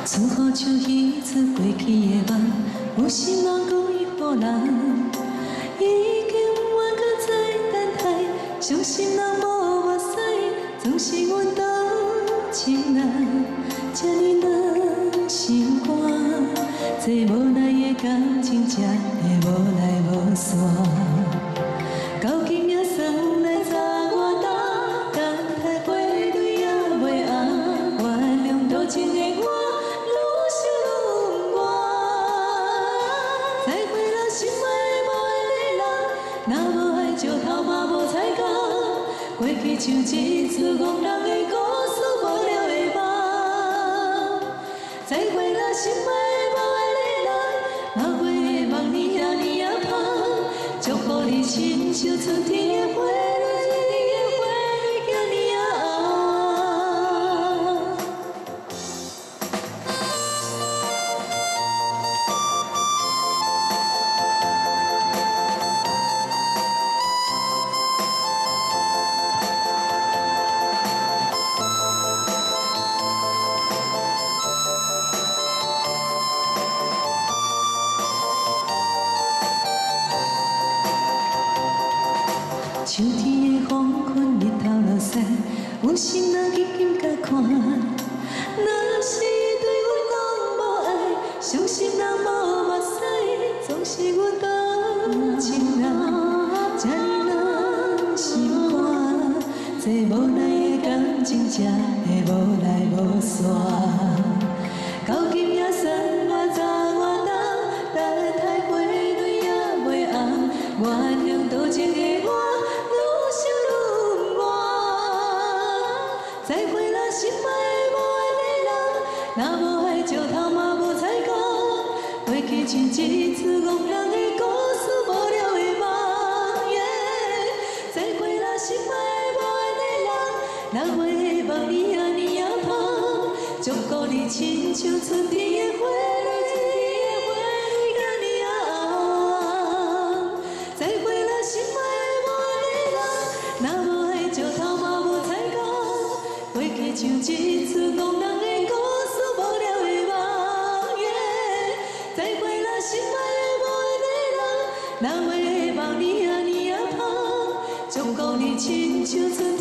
厝好像彼出过去的梦，有心人讲伊予人，已经远搁再等待，伤心人无目屎，总是阮倒情人，这呢软心肝，这无奈的感情才会无来无散，到今也算来查我答，等待花蕊也袂红，原谅多情的我。 石头嘛无彩工，过去像一出憨人的故事，无了的梦。再会啦，心爱无爱的人，若过的梦年啊年啊香，祝福你亲像春天的花。 秋天的黄昏，日头落山，有心人紧紧甲看。若是对阮拢无爱，伤心人无目屎，总是阮倒情人，这呢软心肝，这无奈的感情才会无来无散。到今也算我查我答，等待花蕊也袂红，原谅多情的我。 再会啦，心爱无爱的人，若无爱石头嘛无彩工，过去像一出憨人的故事，无了的梦。再会啦，心爱无爱的人，若过的梦年啊年啊香，祝福你亲像春天的花。 像一出憨人的故事，无了的梦。再会啦，心爱无爱的人，若话的梦年啊年啊香，祝福你亲像春。